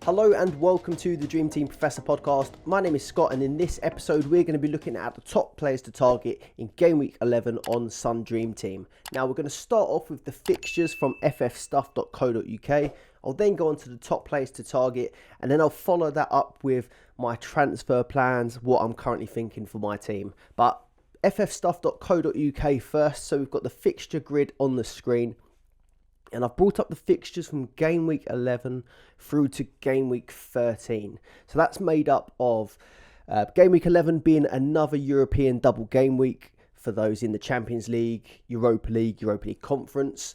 Hello and welcome to the Dream Team Professor podcast. My name is Scott, and in this episode we're going to be looking at the top players to target in Gameweek 11 on Sun Dream Team. Now we're going to start off with the fixtures from ffstuff.co.uk. I'll then go on to the top players to target, and then I'll follow that up with my transfer plans, what I'm currently thinking for my team. But ffstuff.co.uk first, so we've got the fixture grid on the screen. And I've brought up the fixtures from Game Week 11 through to Game Week 13. So that's made up of Game Week 11 being another European double game week for those in the Champions League, Europa League Conference.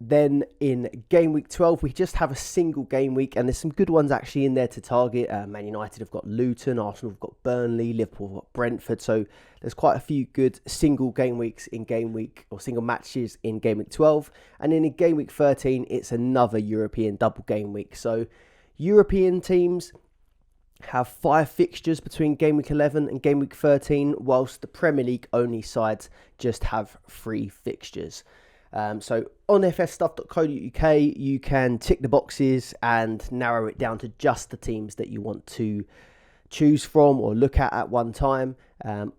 Then in Game Week 12, we just have a single game week, and there's some good ones actually in there to target. Man United have got Luton, Arsenal have got Burnley, Liverpool have got Brentford. So there's quite a few good single game weeks in Game Week, or single matches in Game Week 12. And then in Game Week 13, it's another European double game week. So European teams have 5 fixtures between Game Week 11 and Game Week 13, whilst the Premier League only sides just have 3 fixtures. So on ffstuff.co.uk, you can tick the boxes and narrow it down to just the teams that you want to choose from or look at one time.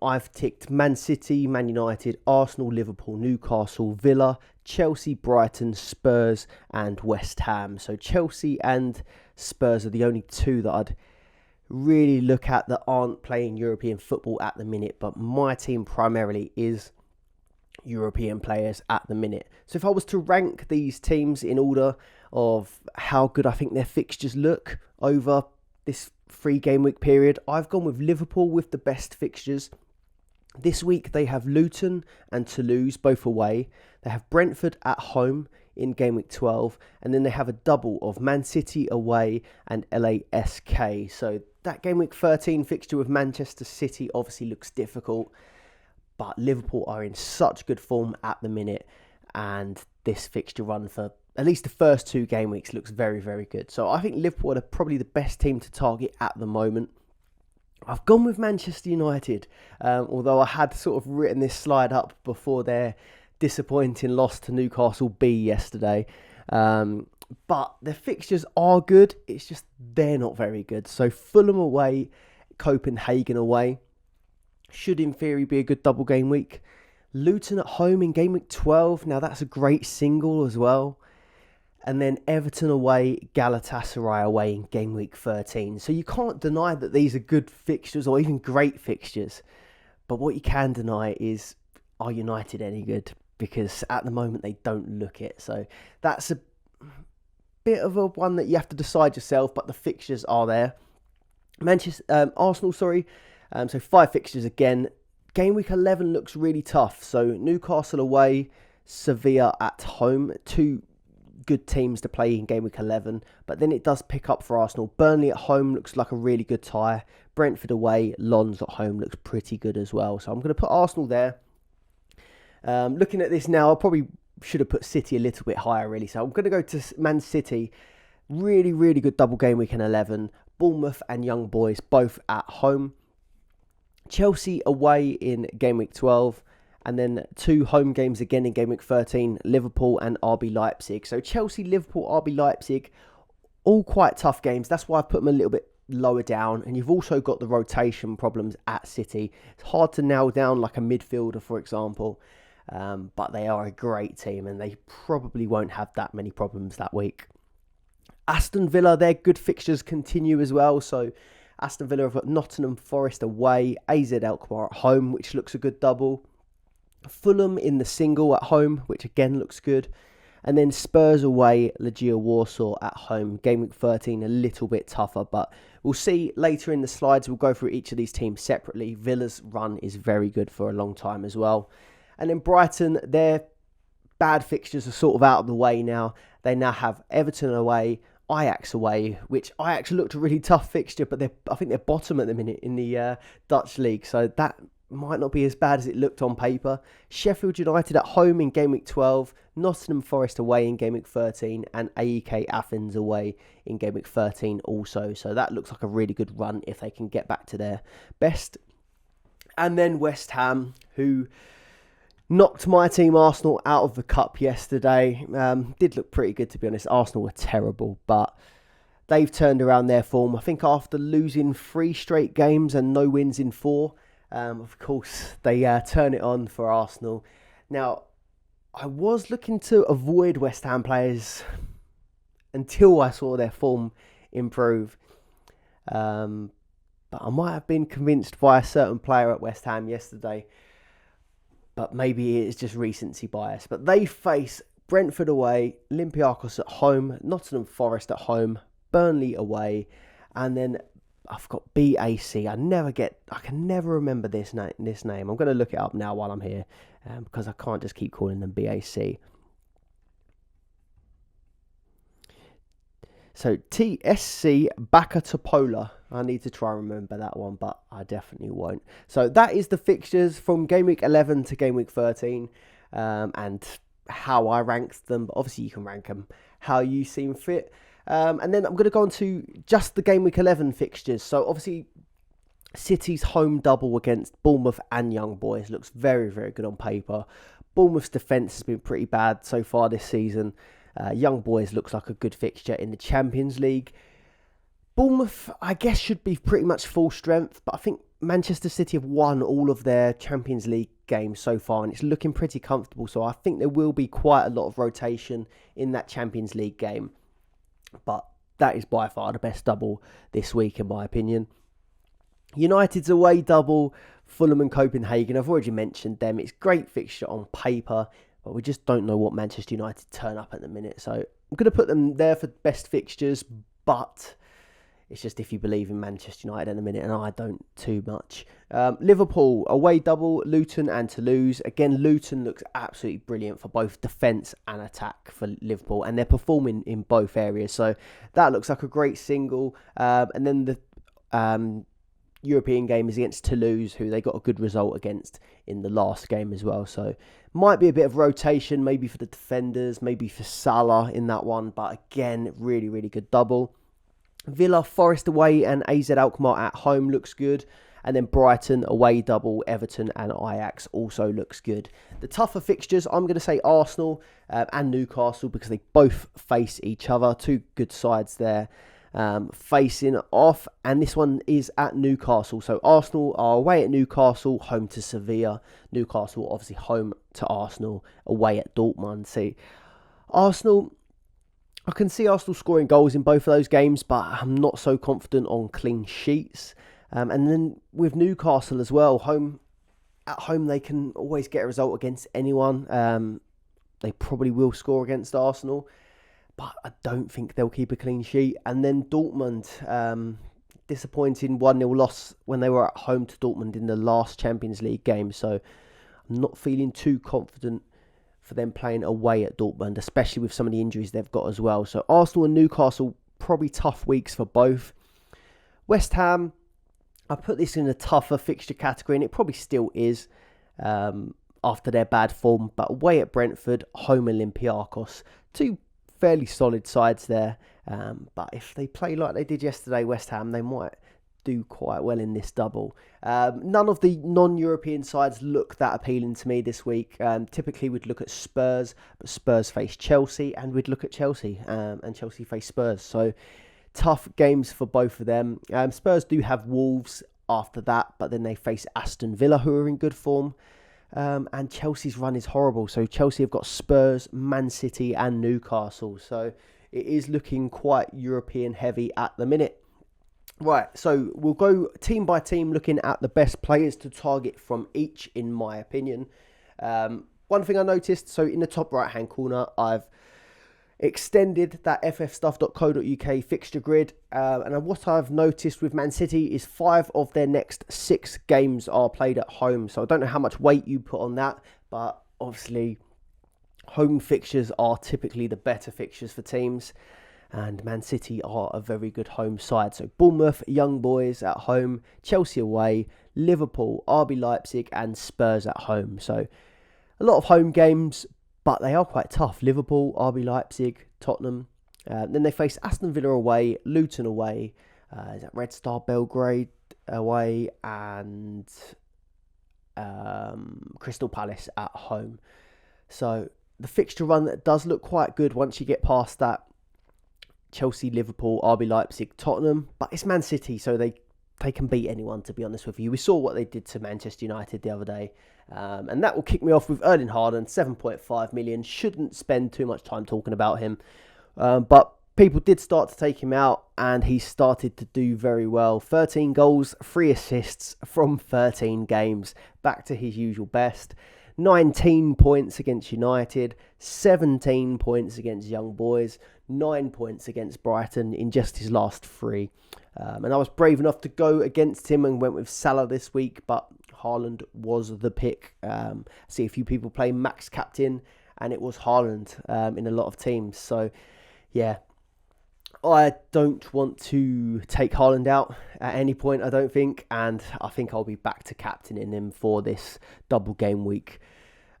I've ticked Man City, Man United, Arsenal, Liverpool, Newcastle, Villa, Chelsea, Brighton, Spurs and West Ham. So Chelsea and Spurs are the only two that I'd really look at that aren't playing European football at the minute, but my team primarily is European players at the minute. So if I was to rank these teams in order of how good I think their fixtures look over this 3 game week period, I've gone with Liverpool with the best fixtures. This week they have Luton and Toulouse both away. They have Brentford at home in Game Week 12, and then they have a double of Man City away and LASK. So that Game Week 13 fixture with Manchester City obviously looks difficult, but Liverpool are in such good form at the minute, and this fixture run for at least the first 2 game weeks looks very, very good. So I think Liverpool are probably the best team to target at the moment. I've gone with Manchester United, although I had sort of written this slide up before their disappointing loss to Newcastle B yesterday. But their fixtures are good, it's just they're not very good. So Fulham away, Copenhagen away should in theory be a good double game week. Luton at home in Game Week 12. Now that's a great single as well. And then Everton away, Galatasaray away in Game Week 13. So you can't deny that these are good fixtures or even great fixtures. But what you can deny is, are United any good? Because at the moment they don't look it. So that's a bit of a one that you have to decide yourself, but the fixtures are there. Arsenal, so 5 fixtures again. Game Week 11 looks really tough. So Newcastle away, Sevilla at home. 2 good teams to play in Game Week 11. But then it does pick up for Arsenal. Burnley at home looks like a really good tie. Brentford away, Lens at home looks pretty good as well. So I'm going to put Arsenal there. Looking at this now, I probably should have put City a little bit higher really. So I'm going to go to Man City. Really, really good double game week in 11. Bournemouth and Young Boys both at home. Chelsea away in Game Week 12, and then 2 home games again in Game Week 13, Liverpool and RB Leipzig. So Chelsea, Liverpool, RB Leipzig, all quite tough games. That's why I've put them a little bit lower down. And you've also got the rotation problems at City. It's hard to nail down like a midfielder, for example, but they are a great team and they probably won't have that many problems that week. Aston Villa, their good fixtures continue as well. So Aston Villa have got Nottingham Forest away, AZ Alkmaar at home, which looks a good double. Fulham in the single at home, which again looks good. And then Spurs away, Legia Warsaw at home. Game Week 13 a little bit tougher, but we'll see later in the slides. We'll go through each of these teams separately. Villa's run is very good for a long time as well. And then Brighton, their bad fixtures are sort of out of the way now. They now have Everton away, Ajax away, which Ajax looked a really tough fixture, but I think they're bottom at the minute in the Dutch league, so that might not be as bad as it looked on paper. Sheffield United at home in Game Week 12, Nottingham Forest away in Game Week 13, and AEK Athens away in Game Week 13 also. So that looks like a really good run if they can get back to their best. And then West Ham, who knocked my team Arsenal out of the cup yesterday. Did look pretty good, to be honest. Arsenal were terrible, but They've turned around their form, I think, after losing 3 straight games and no wins in 4. Of course, they turn it on for Arsenal. Now, I was looking to avoid West Ham players until I saw their form improve. But I might have been convinced by a certain player at West Ham yesterday. But maybe it's just recency bias. But they face Brentford away, Olympiacos at home, Nottingham Forest at home, Burnley away, and then I've got BAC. I can never remember this name. I'm going to look it up now while I'm here, because I can't just keep calling them BAC. So TSC Bakatopola. I need to try and remember that one, but I definitely won't. So that is the fixtures from Game Week 11 to Game Week 13, and how I ranked them. But obviously, you can rank them how you seem fit. And then I'm going to go on to just the Game Week 11 fixtures. So obviously, City's home double against Bournemouth and Young Boys looks very, very good on paper. Bournemouth's defence has been pretty bad so far this season. Young Boys looks like a good fixture in the Champions League. Bournemouth, I guess, should be pretty much full strength, but I think Manchester City have won all of their Champions League games so far, and it's looking pretty comfortable. So I think there will be quite a lot of rotation in that Champions League game. But that is by far the best double this week, in my opinion. United's away double, Fulham and Copenhagen. I've already mentioned them. It's a great fixture on paper, but we just don't know what Manchester United turn up at the minute. So I'm going to put them there for best fixtures, but it's just if you believe in Manchester United in a minute, and I don't too much. Liverpool, away double, Luton and Toulouse. Again, Luton looks absolutely brilliant for both defence and attack for Liverpool, and they're performing in both areas. So that looks like a great single. And then the European game is against Toulouse, who they got a good result against in the last game as well. So might be a bit of rotation, maybe for the defenders, maybe for Salah in that one. But again, really, really good double. Villa, Forest away and AZ Alkmaar at home looks good. And then Brighton away double, Everton and Ajax also looks good. The tougher fixtures, I'm going to say Arsenal and Newcastle, because they both face each other. Two good sides there facing off. And this one is at Newcastle. So Arsenal are away at Newcastle, home to Sevilla. Newcastle obviously home to Arsenal, away at Dortmund. See, Arsenal, I can see Arsenal scoring goals in both of those games, but I'm not so confident on clean sheets. And then with Newcastle as well, at home they can always get a result against anyone. They probably will score against Arsenal, but I don't think they'll keep a clean sheet. And then Dortmund, disappointing 1-0 loss when they were at home to Dortmund in the last Champions League game. So I'm not feeling too confident for them playing away at Dortmund, especially with some of the injuries they've got as well. So Arsenal and Newcastle, probably tough weeks for both. West Ham, I put this in a tougher fixture category, and it probably still is after their bad form. But away at Brentford, home Olympiacos, two fairly solid sides there. But if they play like they did yesterday, West Ham, they might do quite well in this double. None of the non-European sides look that appealing to me this week. Typically we'd look at Spurs, but Spurs face Chelsea, and we'd look at Chelsea, and Chelsea face Spurs. So tough games for both of them. Spurs do have Wolves after that, but then they face Aston Villa, who are in good form. And Chelsea's run is horrible. So Chelsea have got Spurs, Man City and Newcastle. So it is looking quite European heavy at the minute. Right, so we'll go team by team, looking at the best players to target from each, in my opinion. One thing I noticed, so in the top right hand corner, I've extended that ffstuff.co.uk fixture grid, and what I've noticed with Man City is 5 of their next 6 games are played at home. So I don't know how much weight you put on that, but obviously home fixtures are typically the better fixtures for teams. And Man City are a very good home side. So Bournemouth, Young Boys at home, Chelsea away, Liverpool, RB Leipzig and Spurs at home. So a lot of home games, but they are quite tough. Liverpool, RB Leipzig, Tottenham. Then they face Aston Villa away, Luton away, is that Red Star Belgrade away, and Crystal Palace at home. So the fixture run does look quite good once you get past that Chelsea, Liverpool, RB Leipzig, Tottenham, but it's Man City, so they can beat anyone, to be honest with you. We saw what they did to Manchester United the other day. And that will kick me off with Erling Haaland, 7.5 million. Shouldn't spend too much time talking about him. But people did start to take him out, and he started to do very well. 13 goals, 3 assists from 13 games. Back to his usual best. 19 points against United, 17 points against Young Boys, 9 points against Brighton in just his last 3. And I was brave enough to go against him and went with Salah this week, but Haaland was the pick. See a few people play max captain, and it was Haaland in a lot of teams. So, yeah, I don't want to take Haaland out at any point, I don't think. And I think I'll be back to captaining him for this double game week.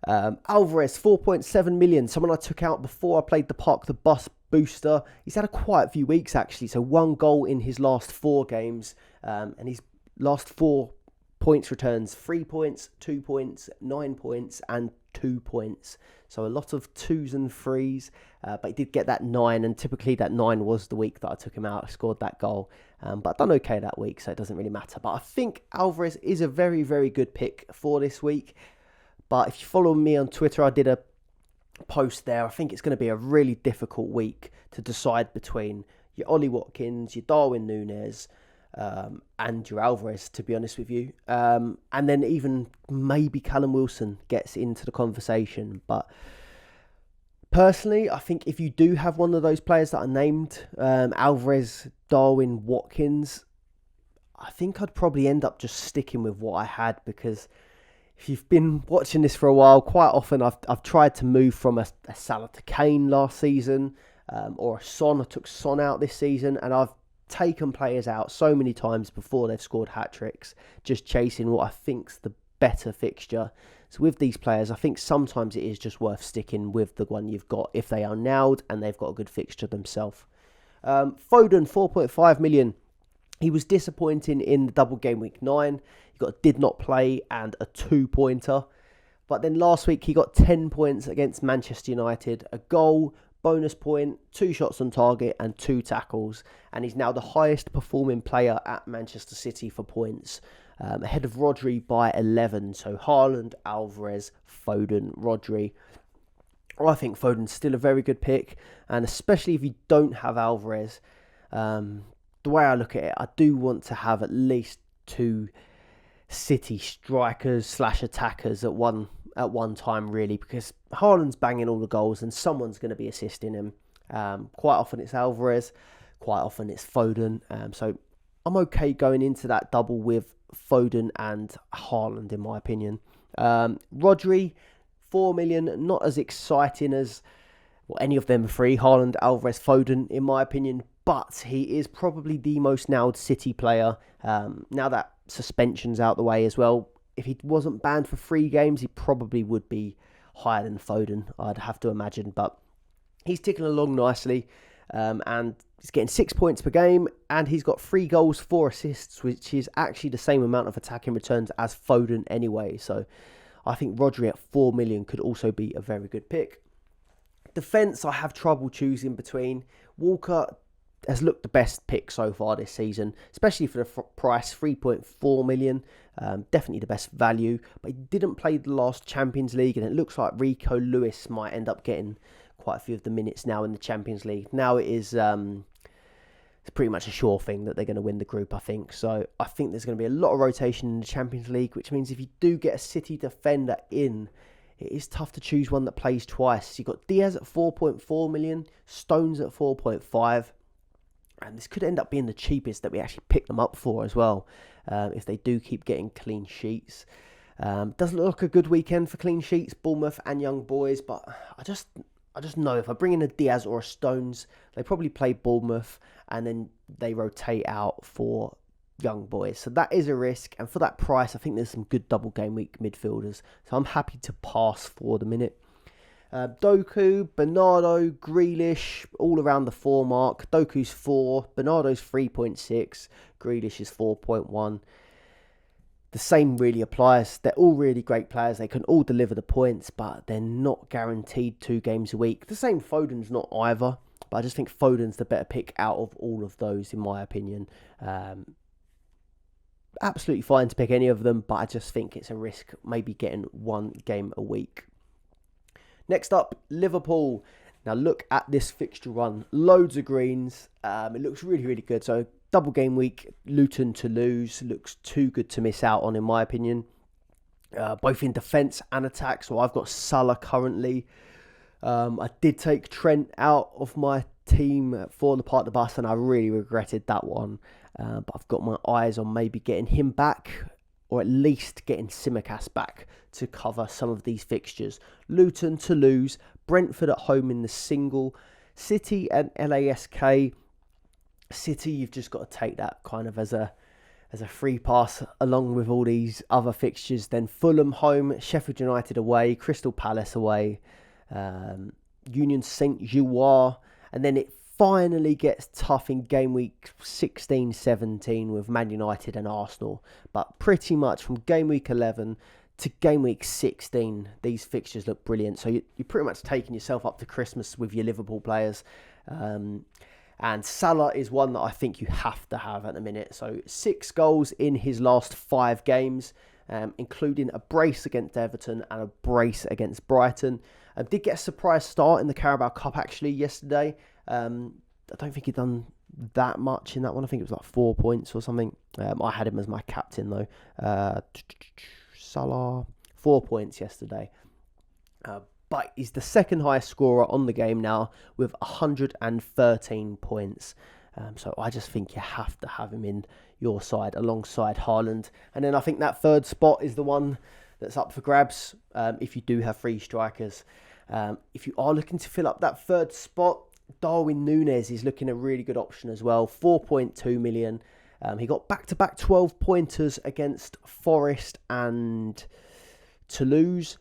Alvarez, 4.7 million. Someone I took out before I played the Park the Bus booster. He's had quite a few weeks, actually. So 1 goal in his last 4 games. And his last 4 points returns, 3 points, 2 points, 9 points, and 2 points. So a lot of 2s and 3s, but he did get that 9, and typically that 9 was the week that I took him out. I scored that goal, but I've done okay that week, so it doesn't really matter. But I think Alvarez is a very, very good pick for this week. But if you follow me on Twitter, I did a post there. I think it's going to be a really difficult week to decide between your Ollie Watkins, your Darwin Nunez, and your Alvarez, to be honest with you. And then even maybe Callum Wilson gets into the conversation. But personally, I think if you do have one of those players that I named, Alvarez, Darwin, Watkins, I think I'd probably end up just sticking with what I had, because if you've been watching this for a while, quite often I've tried to move from a Salah to Kane last season, or a Son. I took Son out this season, and I've taken players out so many times before they've scored hat-tricks, just chasing what I think's the better fixture. So with these players, I think sometimes it is just worth sticking with the one you've got if they are nailed and they've got a good fixture themselves. Foden, 4.5 million. He was disappointing in the double game week 9. He got a did not play and a 2-pointer. But then last week he got 10 points against Manchester United, a goal, bonus point, 2 shots on target and 2 tackles. And he's now the highest performing player at Manchester City for points, ahead of Rodri by 11. So Haaland, Alvarez, Foden, Rodri. I think Foden's still a very good pick. And especially if you don't have Alvarez, the way I look at it, I do want to have at least 2 City strikers / attackers at one time, really, because Haaland's banging all the goals and someone's going to be assisting him. Quite often it's Alvarez, quite often it's Foden. So I'm okay going into that double with Foden and Haaland, in my opinion. Rodri, 4 million, not as exciting as any of them 3, Haaland, Alvarez, Foden, in my opinion. But he is probably the most nailed City player. Now that suspension's out the way as well, if he wasn't banned for 3 games, he probably would be higher than Foden, I'd have to imagine. But he's ticking along nicely, and he's getting 6 points per game, and he's got 3 goals, 4 assists, which is actually the same amount of attacking returns as Foden anyway. So I think Rodri at 4 million could also be a very good pick. Defence, I have trouble choosing between. Walker has looked the best pick so far this season, especially for the price, 3.4 million. Definitely the best value, but he didn't play the last Champions League, and it looks like Rico Lewis might end up getting quite a few of the minutes now in the Champions League. Now it is it's pretty much a sure thing that they're going to win the group, I think. So I think there's going to be a lot of rotation in the Champions League, which means if you do get a City defender in, it is tough to choose one that plays twice. You've got Diaz at 4.4 million, Stones at 4.5. And this could end up being the cheapest that we actually pick them up for as well, if they do keep getting clean sheets. Doesn't look like a good weekend for clean sheets, Bournemouth and Young Boys, but I just know if I bring in a Diaz or a Stones, they probably play Bournemouth and then they rotate out for Young Boys. So that is a risk, and for that price, I think there's some good double game week midfielders. So I'm happy to pass for the minute. Doku, Bernardo, Grealish, all around the 4 mark. Doku's 4, Bernardo's 3.6, Grealish is 4.1. The same really applies. They're all really great players. They can all deliver the points, but they're not guaranteed 2 games a week. The same Foden's not either, but I just think Foden's the better pick out of all of those, in my opinion. Absolutely fine to pick any of them, but I just think it's a risk maybe getting one game a week. Next up, Liverpool. Now look at this fixture run. Loads of greens. It looks really, really good. So double game week, Luton to lose. Looks too good to miss out on, in my opinion. Both in defence and attack. So I've got Salah currently. I did take Trent out of my team for the part of the bus, and I really regretted that one. But I've got my eyes on maybe getting him back, or at least getting Tsimikas back to cover some of these fixtures. Luton to lose, Brentford at home in the single, City and LASK. City, you've just got to take that kind of as a free pass along with all these other fixtures. Then Fulham home, Sheffield United away, Crystal Palace away, Union Saint-Gilloise, and then it finally gets tough in game week 16-17 with Man United and Arsenal. But pretty much from game week 11 to game week 16, these fixtures look brilliant. So you're pretty much taking yourself up to Christmas with your Liverpool players. And Salah is one that I think you have to have at the minute. So 6 goals in his last 5 games, including a brace against Everton and a brace against Brighton. Did get a surprise start in the Carabao Cup actually yesterday. I don't think he'd done that much in that one. I think it was like 4 points or something. I had him as my captain though. Salah, 4 points yesterday. But he's the second highest scorer on the game now with 113 points. So I just think you have to have him in your side alongside Haaland. And then I think that third spot is the one that's up for grabs if you do have 3 strikers. If you are looking to fill up that third spot, Darwin Nunez is looking a really good option as well. 4.2 million. He got back-to-back 12 pointers against Forest and Toulouse.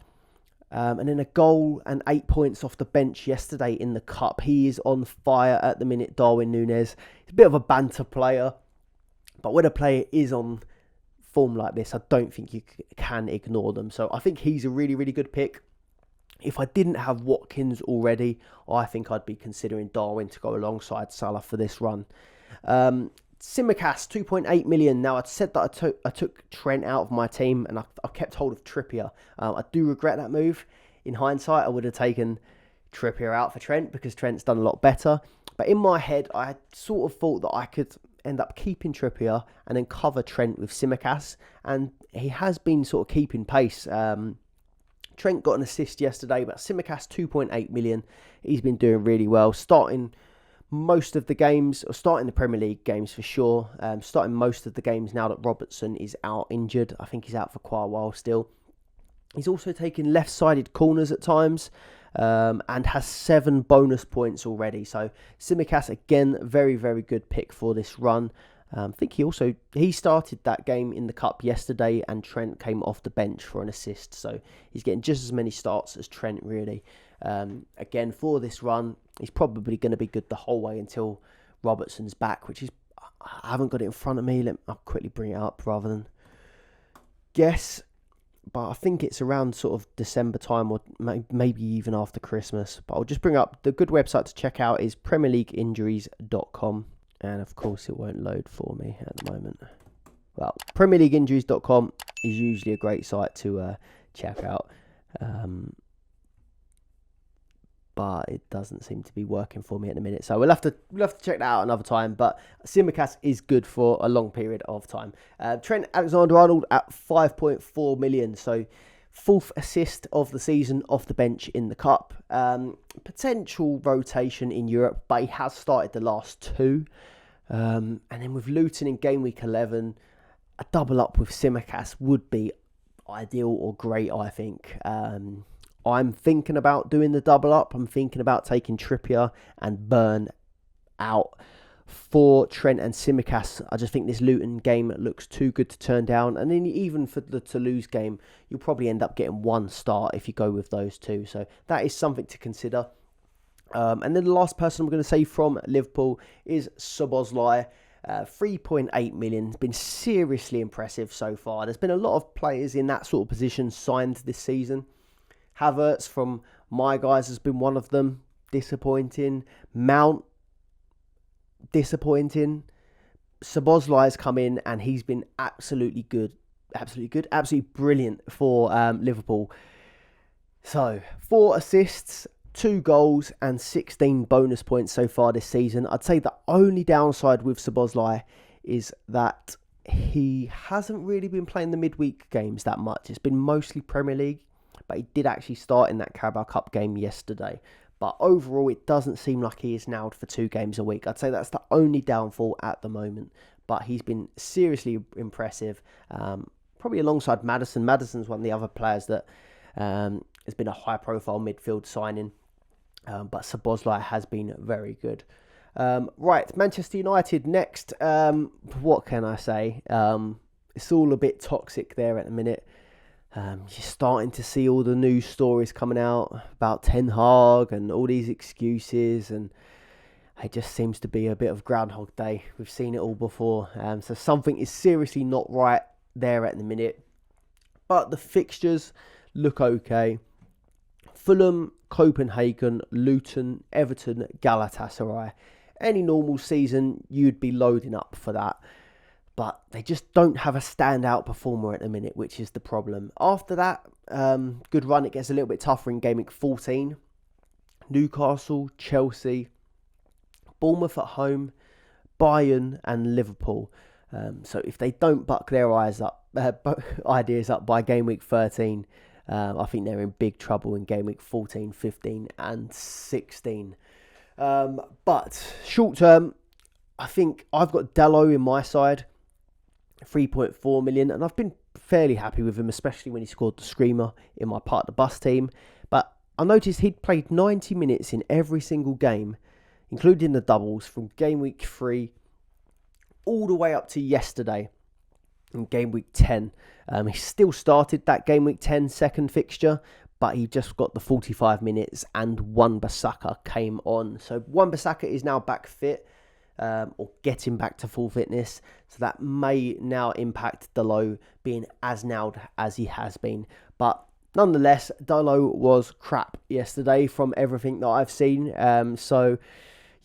And then a goal and 8 points off the bench yesterday in the Cup. He is on fire at the minute, Darwin Nunez. He's a bit of a banter player. But when a player is on form like this, I don't think you can ignore them. So I think he's a really, really good pick. If I didn't have Watkins already, I think I'd be considering Darwin to go alongside Salah for this run. Tsimikas, 2.8 million. Now, I'd said that I took Trent out of my team and I kept hold of Trippier. I do regret that move. In hindsight, I would have taken Trippier out for Trent because Trent's done a lot better. But in my head, I had sort of thought that I could end up keeping Trippier and then cover Trent with Tsimikas. And he has been sort of keeping pace. Trent got an assist yesterday, but Tsimikas 2.8 million. He's been doing really well, starting most of the games, or starting the Premier League games for sure. Starting most of the games now that Robertson is out injured. I think he's out for quite a while still. He's also taking left-sided corners at times and has 7 bonus points already. So Tsimikas, again, very, very good pick for this run. I think he started that game in the Cup yesterday and Trent came off the bench for an assist. So he's getting just as many starts as Trent really. Again, for this run, he's probably going to be good the whole way until Robertson's back, which is, I haven't got it in front of me. I'll quickly bring it up rather than guess. But I think it's around sort of December time or maybe even after Christmas. But I'll just bring up the good website to check out is premierleagueinjuries.com. And of course, it won't load for me at the moment. Well, premierleagueinjuries.com is usually a great site to check out. But it doesn't seem to be working for me at the minute. So we'll have to check that out another time. But Tsimikas is good for a long period of time. Trent Alexander-Arnold at 5.4 million. So 4th assist of the season off the bench in the Cup. Potential rotation in Europe, but he has started the last 2. And then with Luton in game week 11, a double up with Tsimikas would be ideal or great, I think. I'm thinking about doing the double up. I'm thinking about taking Trippier and Burn out for Trent and Tsimikas. I just think this Luton game looks too good to turn down. And then even for the Toulouse game, you'll probably end up getting 1 start if you go with those 2. So that is something to consider. And then the last person I'm going to say from Liverpool is Szoboszlai. 3.8 million. It's been seriously impressive so far. There's been a lot of players in that sort of position signed this season. Havertz from my guys has been one of them. disappointing. Mount, disappointing. Szoboszlai's come in and he's been absolutely good. Absolutely brilliant for Liverpool. So, 4 assists, 2 goals and 16 bonus points so far this season. I'd say the only downside with Szoboszlai is that he hasn't really been playing the midweek games that much. It's been mostly Premier League, but he did actually start in that Carabao Cup game yesterday. But overall, it doesn't seem like he is nailed for 2 games a week. I'd say that's the only downfall at the moment. But he's been seriously impressive. Probably alongside Maddison. Maddison's one of the other players that has been a high-profile midfield signing. But Szoboszlai has been very good. Right, Manchester United next. What can I say? It's all a bit toxic there at the minute. You're starting to see all the news stories coming out about Ten Hag and all these excuses, and it just seems to be a bit of Groundhog Day. We've seen it all before, so something is seriously not right there at the minute. But the fixtures look okay. Fulham, Copenhagen, Luton, Everton, Galatasaray. Any normal season, you'd be loading up for that. But they just don't have a standout performer at the minute, which is the problem. After that, good run. It gets a little bit tougher in Gameweek 14. Newcastle, Chelsea, Bournemouth at home, Bayern and Liverpool. So if they don't buck their ideas up by Gameweek 13, I think they're in big trouble in Gameweek 14, 15 and 16. But short term, I think I've got Dalot in my side. 3.4 million, and I've been fairly happy with him, especially when he scored the screamer in my part of the bus team. But I noticed he'd played 90 minutes in every single game, including the doubles, from game week 3 all the way up to yesterday in game week 10. He still started that game week 10 second fixture, but he just got the 45 minutes and Wan-Bissaka came on. So Wan-Bissaka is now back fit. Or getting back to full fitness, so that may now impact Dalot being as nailed as he has been. But nonetheless, Dalot was crap yesterday from everything that I've seen, so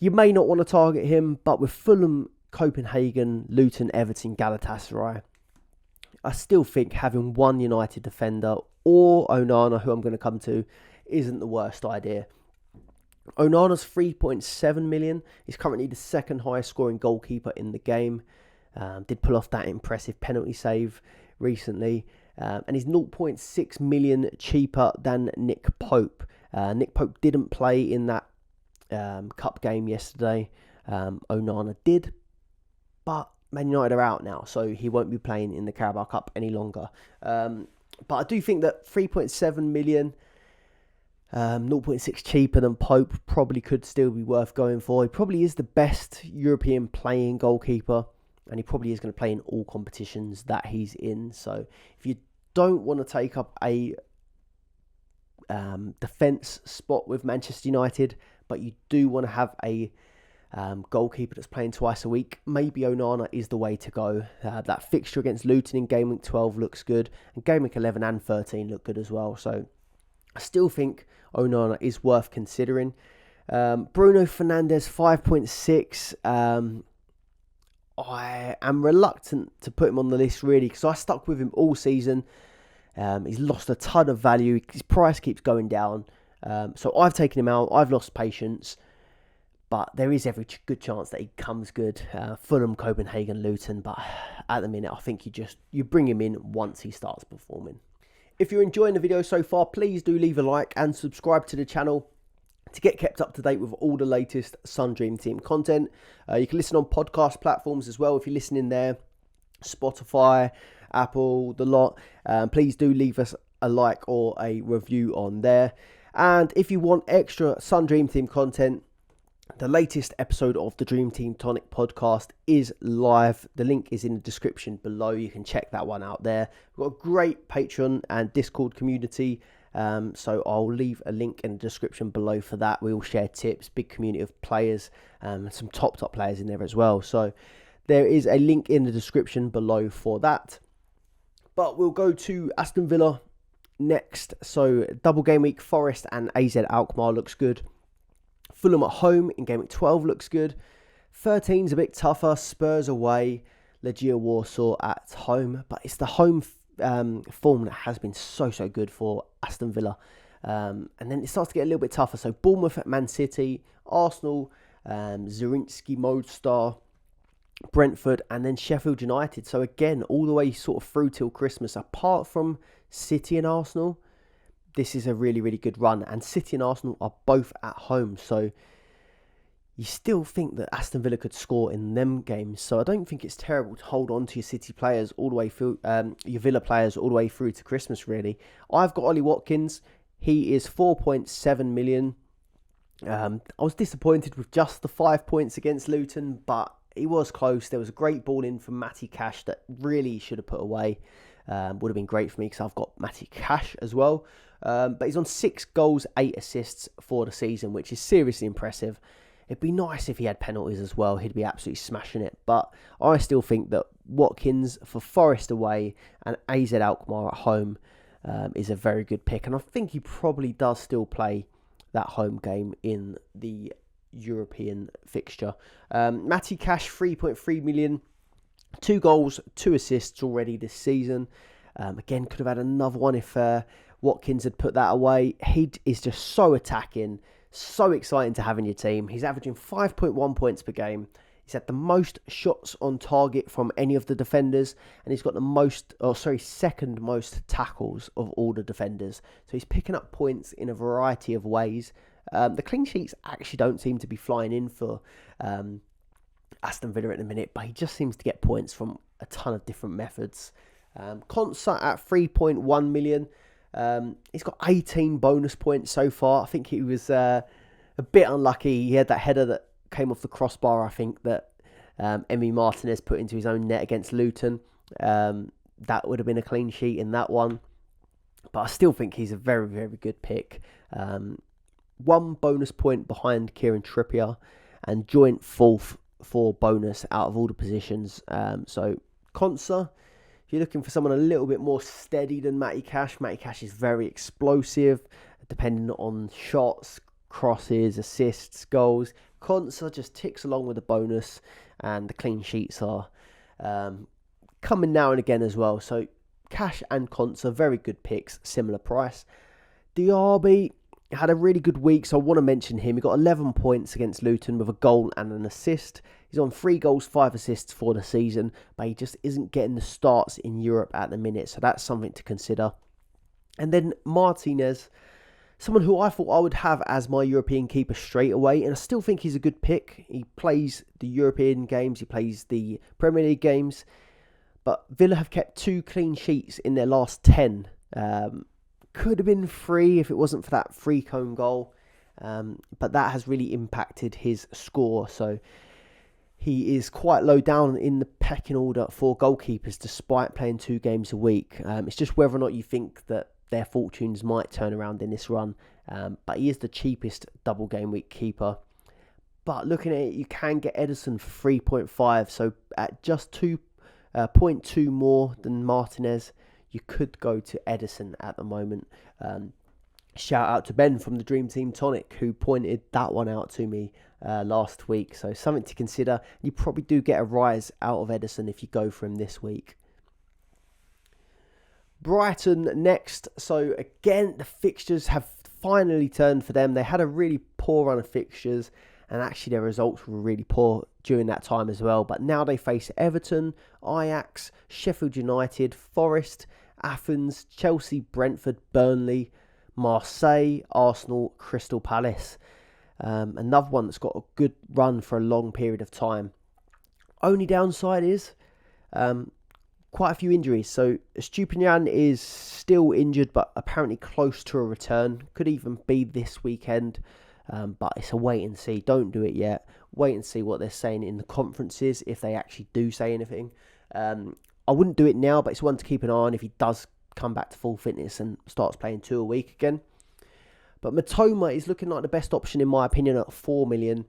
you may not want to target him. But with Fulham, Copenhagen, Luton, Everton, Galatasaray, I still think having one United defender or Onana, who I'm going to come to, isn't the worst idea. Onana's 3.7 million. He's currently the second highest scoring goalkeeper in the game. Did pull off that impressive penalty save recently. And he's 0.6 million cheaper than Nick Pope. Nick Pope didn't play in that cup game yesterday. Onana did. But Man United are out now, so he won't be playing in the Carabao Cup any longer. But I do think that 3.7 million... 0.6 cheaper than Pope probably could still be worth going for. He probably is the best European playing goalkeeper, and he probably is going to play in all competitions that he's in. So if you don't want to take up a defence spot with Manchester United, but you do want to have a goalkeeper that's playing twice a week, maybe Onana is the way to go. That fixture against Luton in Game Week 12 looks good, and Game Week 11 and 13 look good as well. So I still think Onana is worth considering. Bruno Fernandes, 5.6. I am reluctant to put him on the list, really, because I stuck with him all season. He's lost a ton of value. His price keeps going down. So I've taken him out. I've lost patience. But there is every good chance that he comes good. Fulham, Copenhagen, Luton. But at the minute, I think you bring him in once he starts performing. If you're enjoying the video so far, please do leave a like and subscribe to the channel to get kept up to date with all the latest Sun Dream Team content. You can listen on podcast platforms as well if you're listening there. Spotify, Apple, the lot. Please do leave us a like or a review on there. And if you want extra Sun Dream Team content, the latest episode of the Dream Team Tonic podcast is live. The link is in the description below. You can check that one out there. We've got a great Patreon and Discord community. So I'll leave a link in the description below for that. We all share tips, big community of players, some top players in there as well. So there is a link in the description below for that. But we'll go to Aston Villa next. So double game week, Forest and AZ Alkmaar looks good. Fulham at home in Gameweek 12 looks good. 13's a bit tougher. Spurs away. Legia Warsaw at home. But it's the home form that has been so good for Aston Villa. And then it starts to get a little bit tougher. So Bournemouth at Man City. Arsenal, Zrinski Mode Brentford, and then Sheffield United. So again, all the way sort of through till Christmas, apart from City and Arsenal, this is a really good run. And City and Arsenal are both at home. So you still think that Aston Villa could score in them games. So I don't think it's terrible to hold on to your City players all the way through, your Villa players all the way through to Christmas, really. I've got Ollie Watkins. He is 4.7 million. I was disappointed with just the 5 points against Luton, but he was close. There was a great ball in from Matty Cash that really should have put away. Would have been great for me because I've got Matty Cash as well. But he's on 6 goals, 8 assists for the season, which is seriously impressive. It'd be nice if he had penalties as well. He'd be absolutely smashing it. But I still think that Watkins for Forest away and AZ Alkmaar at home is a very good pick. And I think he probably does still play that home game in the European fixture. Matty Cash, 3.3 million. 2 goals, 2 assists already this season. Again, could have had another one if Watkins had put that away. He is just so attacking. So exciting to have in your team. He's averaging 5.1 points per game. He's had the most shots on target from any of the defenders, and he's got the second most tackles of all the defenders. So he's picking up points in a variety of ways. The clean sheets actually don't seem to be flying in for Aston Villa at the minute, but he just seems to get points from a ton of different methods. Concert at 3.1 million. He's got 18 bonus points so far. I think he was a bit unlucky. He had that header that came off the crossbar, I think, that Emi Martinez put into his own net against Luton. That would have been a clean sheet in that one. But I still think he's a very good pick. 1 bonus point behind Kieran Trippier and joint 4th for bonus out of all the positions. So Conser, if you're looking for someone a little bit more steady than Matty Cash is very explosive, depending on shots, crosses, assists, goals. Conser just ticks along with the bonus, and the clean sheets are coming now and again as well. So Cash and Conser, very good picks, similar price. Diaby had a really good week, so I want to mention him. He got 11 points against Luton with a goal and an assist. He's on 3 goals, 5 assists for the season, but he just isn't getting the starts in Europe at the minute, so that's something to consider. And then Martinez, someone who I thought I would have as my European keeper straight away, and I still think he's a good pick. He plays the European games, he plays the Premier League games, but Villa have kept 2 clean sheets in their last 10. Could have been 3 if it wasn't for that free cone goal, but that has really impacted his score, so he is quite low down in the pecking order for goalkeepers despite playing 2 games a week. It's just whether or not you think that their fortunes might turn around in this run, but he is the cheapest double game week keeper. But looking at it, you can get Ederson for 3.5, so at just 2.2 more than Martinez, you could go to Ederson at the moment. Shout out to Ben from the Dream Team Tonic who pointed that one out to me last week. So something to consider. You probably do get a rise out of Ederson if you go for him this week. Brighton next. So again, the fixtures have finally turned for them. They had a really poor run of fixtures, and actually their results were really poor during that time as well. But now they face Everton, Ajax, Sheffield United, Forest, Athens, Chelsea, Brentford, Burnley, Marseille, Arsenal, Crystal Palace. Another one that's got a good run for a long period of time. Only downside is quite a few injuries. So Stupinian is still injured, but apparently close to a return. Could even be this weekend. But it's a wait and see. Don't do it yet. Wait and see what they're saying in the conferences, if they actually do say anything. I wouldn't do it now, but it's one to keep an eye on if he does come back to full fitness and starts playing 2 a week again. But Matoma is looking like the best option in my opinion at 4 million.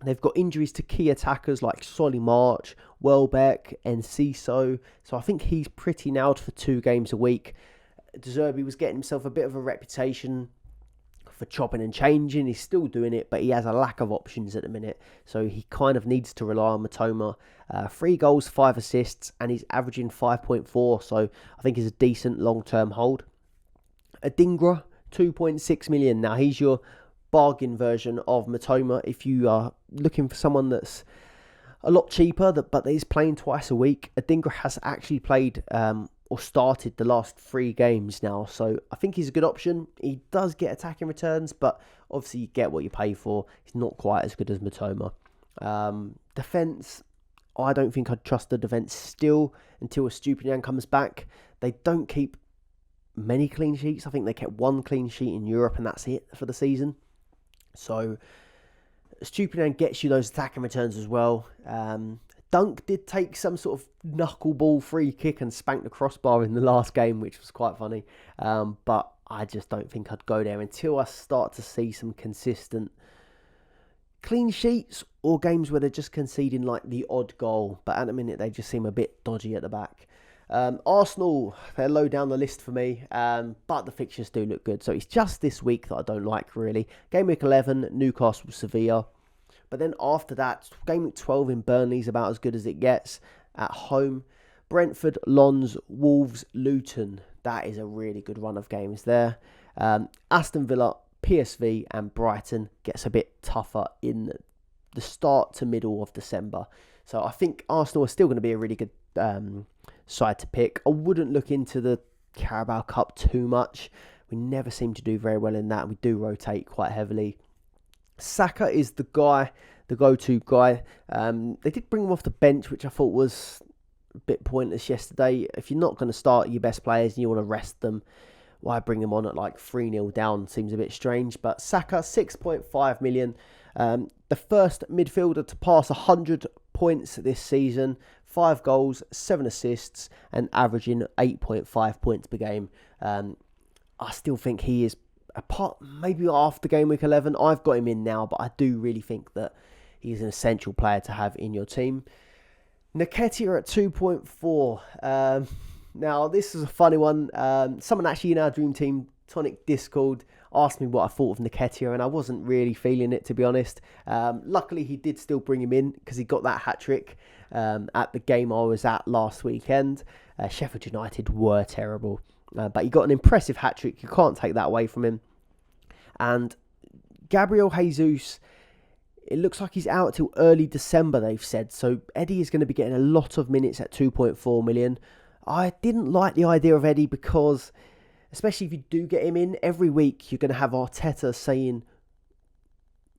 They've got injuries to key attackers like Solly March, Welbeck, and Ciso. So I think he's pretty nailed for 2 games a week. De Zerbi was getting himself a bit of a reputation for chopping and changing. He's still doing it, but he has a lack of options at the minute. So he kind of needs to rely on Matoma. 3 goals, 5 assists, and he's averaging 5.4. So I think he's a decent long-term hold. Adingra, 2.6 million. Now he's your bargain version of Matoma if you are looking for someone that's a lot cheaper, but he's playing twice a week. Adingra has actually played or started the last 3 games now, so I think he's a good option. He does get attacking returns, but obviously you get what you pay for. He's not quite as good as Matoma. Defence, I don't think I'd trust the defence still until Estupiñán comes back. They don't keep many clean sheets. I think they kept 1 clean sheet in Europe, and that's it for the season. So Estupiñán gets you those attacking returns as well. Dunk did take some sort of knuckleball free kick and spank the crossbar in the last game, which was quite funny. But I just don't think I'd go there until I start to see some consistent clean sheets or games where they're just conceding like the odd goal. But at the minute, they just seem a bit dodgy at the back. Arsenal, they're low down the list for me, but the fixtures do look good. So it's just this week that I don't like, really. Gameweek 11, Newcastle, Sevilla. But then after that, Gameweek 12 in Burnley is about as good as it gets at home. Brentford, Lons, Wolves, Luton. That is a really good run of games there. Aston Villa, PSV and Brighton gets a bit tougher in the start to middle of December. So I think Arsenal are still going to be a really good side to pick. I wouldn't look into the Carabao Cup too much. We never seem to do very well in that. We do rotate quite heavily. Saka is the go-to guy. They did bring him off the bench, which I thought was a bit pointless yesterday. If you're not going to start your best players and you want to rest them, why bring them on at like 3-0 down? Seems a bit strange. But Saka, 6.5 million. The first midfielder to pass 100 points this season. 5 goals, 7 assists, and averaging 8.5 points per game. I still think he is, apart maybe after game week 11, I've got him in now, but I do really think that he's an essential player to have in your team. Nketiah at 2.4. Now, this is a funny one. Someone actually in our Dream Team Tonic Discord asked me what I thought of Nketiah, and I wasn't really feeling it, to be honest. Luckily, he did still bring him in because he got that hat-trick at the game I was at last weekend. Sheffield United were terrible. But he got an impressive hat-trick. You can't take that away from him. And Gabriel Jesus, it looks like he's out till early December, they've said. So Eddie is going to be getting a lot of minutes at 2.4 million. I didn't like the idea of Eddie because, especially if you do get him in, every week you're going to have Arteta saying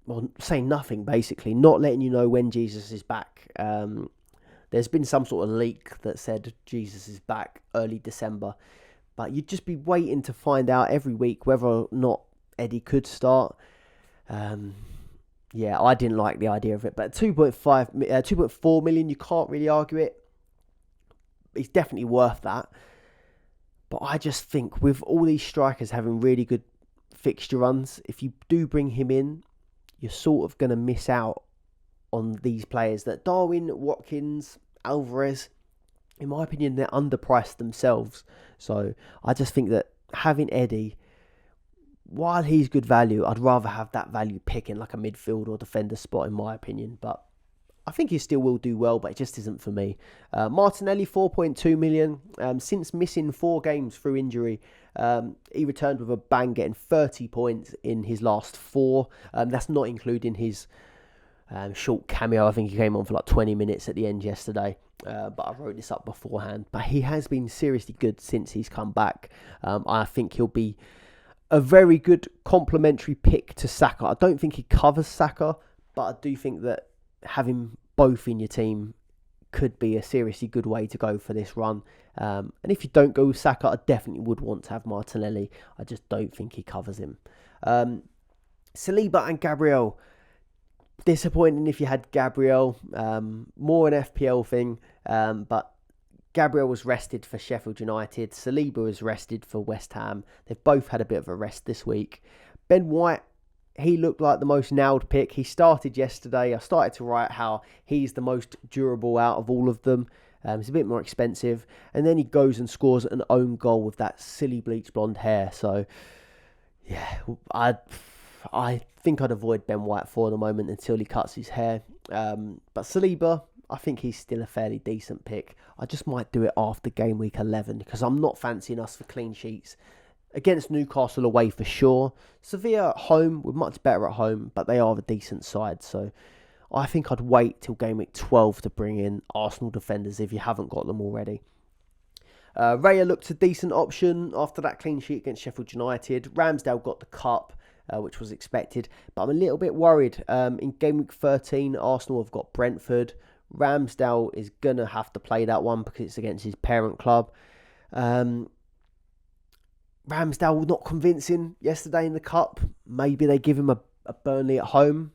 nothing, basically. Not letting you know when Jesus is back. There's been some sort of leak that said Jesus is back early December. But you'd just be waiting to find out every week whether or not Eddie could start. Yeah, I didn't like the idea of it. But 2.4 million, you can't really argue it. It's definitely worth that. But I just think with all these strikers having really good fixture runs, if you do bring him in, you're sort of going to miss out on these players. That Darwin, Watkins, Alvarez, in my opinion, they're underpriced themselves. So I just think that having Eddie, while he's good value, I'd rather have that value picking like a midfield or defender spot, in my opinion. But I think he still will do well, but it just isn't for me. Martinelli, 4.2 million. Since missing 4 games through injury, he returned with a bang, getting 30 points in his last 4. That's not including his short cameo. I think he came on for like 20 minutes at the end yesterday. But I wrote this up beforehand. But he has been seriously good since he's come back. I think he'll be a very good complementary pick to Saka. I don't think he covers Saka, but I do think that having both in your team could be a seriously good way to go for this run. And if you don't go with Saka, I definitely would want to have Martinelli. I just don't think he covers him. Saliba and Gabriel. Disappointing if you had Gabriel. More an FPL thing. But Gabriel was rested for Sheffield United. Saliba was rested for West Ham. They've both had a bit of a rest this week. Ben White, he looked like the most nailed pick. He started yesterday. I started to write how he's the most durable out of all of them. He's a bit more expensive. And then he goes and scores an own goal with that silly bleach blonde hair. So, yeah, I think I'd avoid Ben White for the moment until he cuts his hair. But Saliba, I think he's still a fairly decent pick. I just might do it after game week 11 because I'm not fancying us for clean sheets. Against Newcastle away for sure. Sevilla at home, we're much better at home, but they are a decent side. So I think I'd wait till game week 12 to bring in Arsenal defenders if you haven't got them already. Raya looked a decent option after that clean sheet against Sheffield United. Ramsdale got the cup, which was expected, but I'm a little bit worried. In game week 13, Arsenal have got Brentford. Ramsdale is going to have to play that one because it's against his parent club. Ramsdale not convincing yesterday in the cup. Maybe they give him a Burnley at home,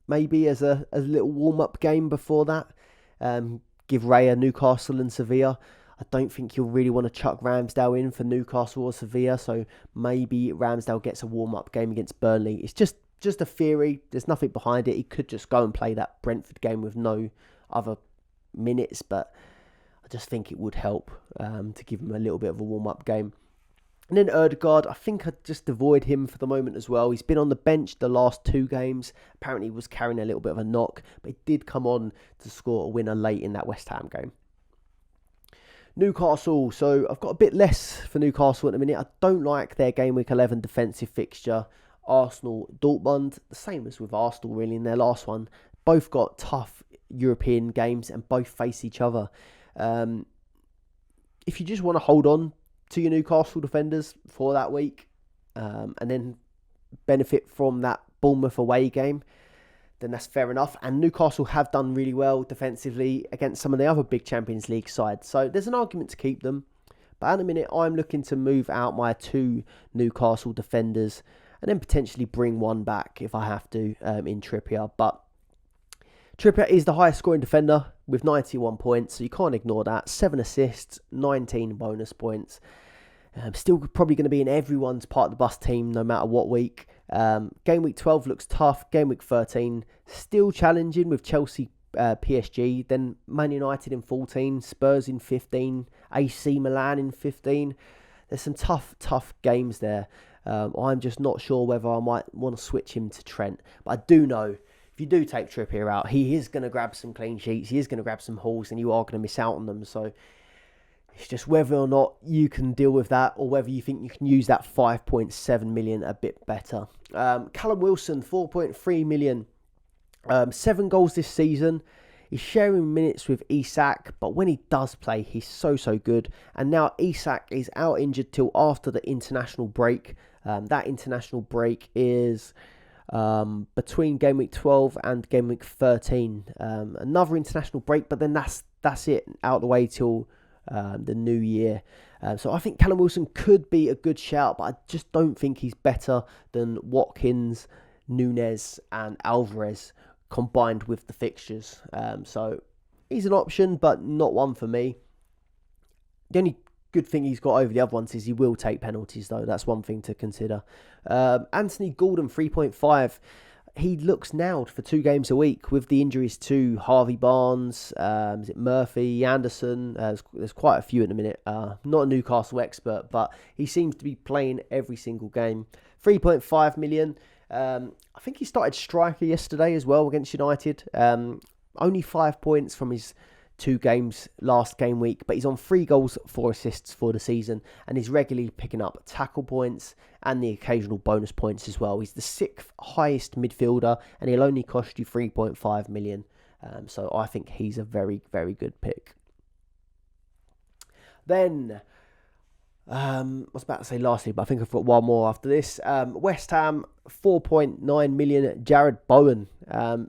maybe as a little warm-up game before that. Give Raya Newcastle and Sevilla. I don't think you'll really want to chuck Ramsdale in for Newcastle or Sevilla, so maybe Ramsdale gets a warm-up game against Burnley. It's just a theory. There's nothing behind it. He could just go and play that Brentford game with no other minutes, but I just think it would help to give him a little bit of a warm-up game. And then Ødegaard, I think I'd just avoid him for the moment as well. He's been on the bench the last 2 games. Apparently he was carrying a little bit of a knock, but he did come on to score a winner late in that West Ham game. Newcastle, so I've got a bit less for Newcastle at the minute. I don't like their game week 11 defensive fixture. Arsenal, Dortmund, the same as with Arsenal really in their last one. Both got tough European games and both face each other. If you just want to hold on to your Newcastle defenders for that week and then benefit from that Bournemouth away game, then that's fair enough. And Newcastle have done really well defensively against some of the other big Champions League sides. So there's an argument to keep them. But at the minute, I'm looking to move out my 2 Newcastle defenders and then potentially bring one back if I have to in Trippier. But Trippier is the highest scoring defender with 91 points, so you can't ignore that. 7 assists, 19 bonus points. Still probably going to be in everyone's part of the bus team no matter what week. Game week 12 looks tough. Game week 13 still challenging with Chelsea, PSG, then Man United in 14, Spurs in 15, AC Milan in 15. There's some tough games there. I'm just not sure whether I might want to switch him to Trent. But I do know if you do take Trippier out, he is going to grab some clean sheets. He is going to grab some hauls and you are going to miss out on them. So it's just whether or not you can deal with that or whether you think you can use that 5.7 million a bit better. Callum Wilson, 4.3 million. 7 goals this season. He's sharing minutes with Isak, but when he does play, he's so good. And now Isak is out injured till after the international break. That international break is between game week 12 and game week 13. Another international break, but then that's it, out the way till the new year. So I think Callum Wilson could be a good shout, but I just don't think he's better than Watkins, Nunez and Alvarez combined with the fixtures. So he's an option, but not one for me. The only good thing he's got over the other ones is he will take penalties, though. That's one thing to consider. Anthony Gordon, 3.5. He looks nailed for 2 games a week with the injuries to Harvey Barnes, is it Murphy, Anderson. There's quite a few at the minute. Not a Newcastle expert, but he seems to be playing every single game. 3.5 million. I think he started striker yesterday as well against United. Only 5 points from his 2 games last game week, but he's on 3 goals, 4 assists for the season, and he's regularly picking up tackle points and the occasional bonus points as well. He's the 6th highest midfielder, and he'll only cost you 3.5 million. So I think he's a very, very good pick. Then I was about to say lastly, but I think I've got one more after this. West Ham, 4.9 million. Jared Bowen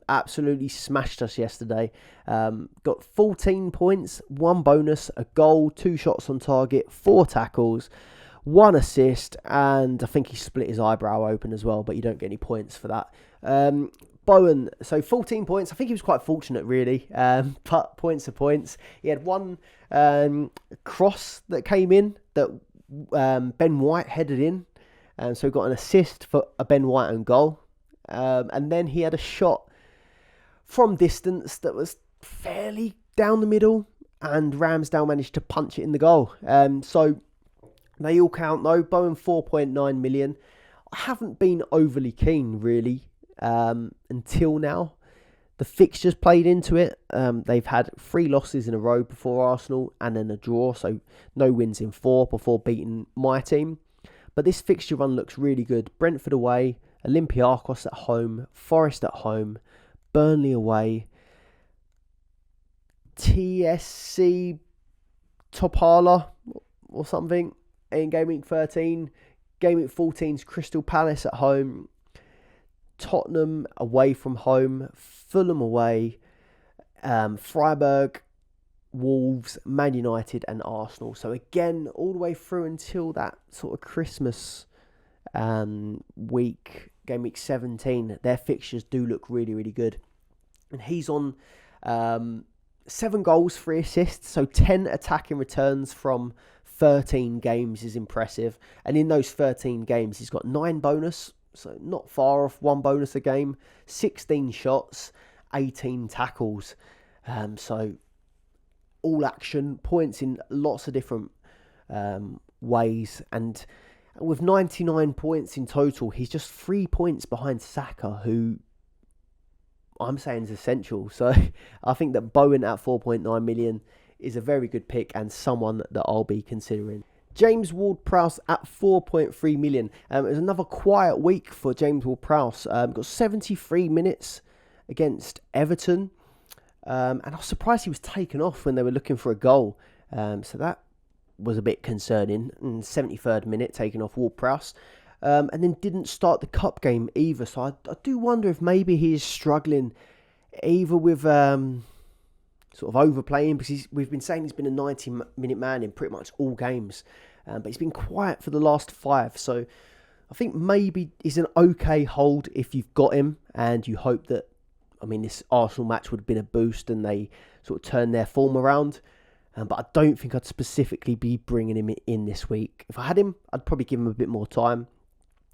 absolutely smashed us yesterday. Got 14 points, 1 bonus, a goal, 2 shots on target, 4 tackles, 1 assist, and I think he split his eyebrow open as well, but you don't get any points for that. Bowen, so 14 points. I think he was quite fortunate, really, but points are points. He had 1 cross that came in that Ben White headed in, so he got an assist for a Ben White own goal, and then he had a shot from distance that was fairly down the middle, and Ramsdale managed to punch it in the goal. So they all count though. Bowen, 4.9 million. I haven't been overly keen, really, until now. The fixtures played into it. They've had 3 losses in a row before Arsenal and then a draw, so no wins in 4 before beating my team. But this fixture run looks really good. Brentford away, Olympiacos at home, Forest at home, Burnley away, TSC Topala or something in Gameweek 13. Gameweek 14's Crystal Palace at home, Tottenham away from home, Fulham away, Freiburg, Wolves, Man United and Arsenal. So again, all the way through until that sort of Christmas week, game week 17, their fixtures do look really, really good. And he's on 7 goals, 3 assists, so 10 attacking returns from 13 games is impressive. And in those 13 games, he's got 9 bonus, so not far off 1 bonus a game, 16 shots, 18 tackles. So all action, points in lots of different ways. And with 99 points in total, he's just 3 points behind Saka, who I'm saying is essential. So I think that Bowen at 4.9 million is a very good pick and someone that I'll be considering. James Ward-Prowse at 4.3 million. It was another quiet week for James Ward-Prowse. Got 73 minutes against Everton. And I was surprised he was taken off when they were looking for a goal. So that was a bit concerning. And 73rd minute, taken off Ward-Prowse. And then didn't start the cup game either. So I do wonder if maybe he is struggling either with sort of overplaying, because we've been saying he's been a 90-minute man in pretty much all games. But he's been quiet for the last 5. So I think maybe he's an okay hold if you've got him and you hope that, this Arsenal match would have been a boost and they sort of turned their form around. But I don't think I'd specifically be bringing him in this week. If I had him, I'd probably give him a bit more time.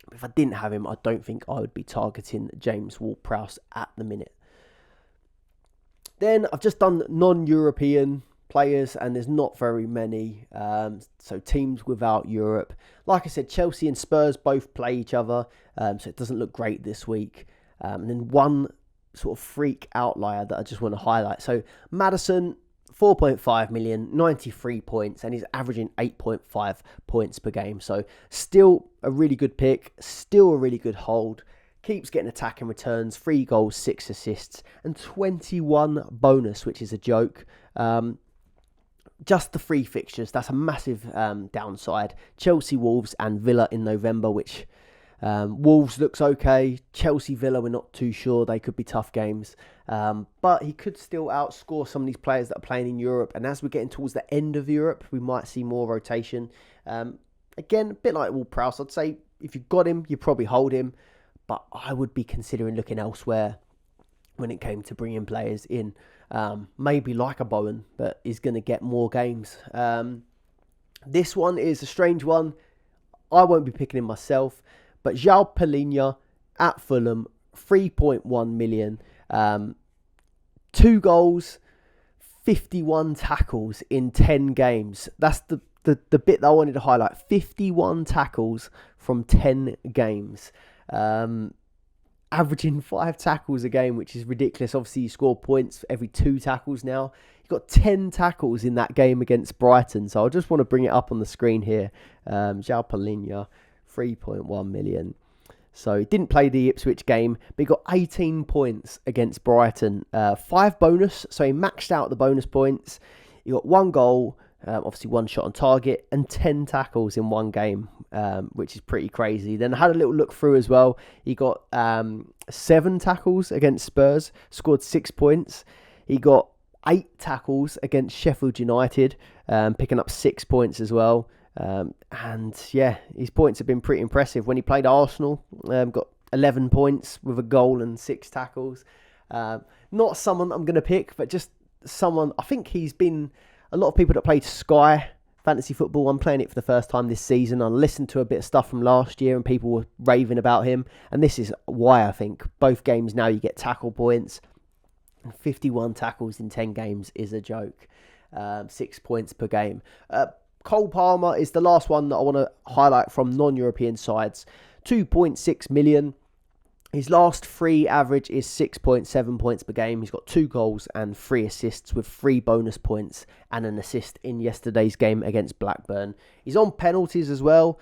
But if I didn't have him, I don't think I would be targeting James Ward-Prowse at the minute. Then I've just done non-European players, and there's not very many. So teams without Europe. Like I said, Chelsea and Spurs both play each other, so it doesn't look great this week. And then one sort of freak outlier that I just want to highlight. So Maddison, 4.5 million, 93 points, and he's averaging 8.5 points per game. So still a really good pick, still a really good hold. Keeps getting attacking returns, 3 goals, 6 assists, and 21 bonus, which is a joke. Just the 3 fixtures, that's a massive downside. Chelsea, Wolves, and Villa in November, which Wolves looks okay. Chelsea, Villa, we're not too sure. They could be tough games. But he could still outscore some of these players that are playing in Europe. And as we're getting towards the end of Europe, we might see more rotation. Again, a bit like Ward-Prowse, I'd say if you've got him, you probably hold him. But I would be considering looking elsewhere when it came to bringing players in. Maybe like a Bowen that is going to get more games. This one is a strange one. I won't be picking him myself. But João Palhinha at Fulham, 3.1 million. 2 goals, 51 tackles in 10 games. That's the bit that I wanted to highlight. 51 tackles from 10 games. Averaging 5 tackles a game, which is ridiculous. Obviously, you score points for every 2 tackles now. You've got 10 tackles in that game against Brighton. So I just want to bring it up on the screen here. João Palhinha, 3.1 million. So he didn't play the Ipswich game, but he got 18 points against Brighton. 5 bonus, so he maxed out the bonus points. He got 1 goal, obviously 1 shot on target, and 10 tackles in 1 game, which is pretty crazy. Then I had a little look through as well. He got 7 tackles against Spurs, scored 6 points. He got 8 tackles against Sheffield United, picking up 6 points as well. And yeah, his points have been pretty impressive. When he played Arsenal, got 11 points with a goal and 6 tackles. Not someone I'm going to pick, but just someone, I think he's been, a lot of people that played Sky Fantasy Football, I'm playing it for the first time this season. I listened to a bit of stuff from last year and people were raving about him. And this is why I think both games now you get tackle points. 51 tackles in 10 games is a joke. 6 points per game. Cole Palmer is the last one that I want to highlight from non-European sides. 2.6 million. His last 3 average is 6.7 points per game. He's got 2 goals and 3 assists with 3 bonus points and an assist in yesterday's game against Blackburn. He's on penalties as well,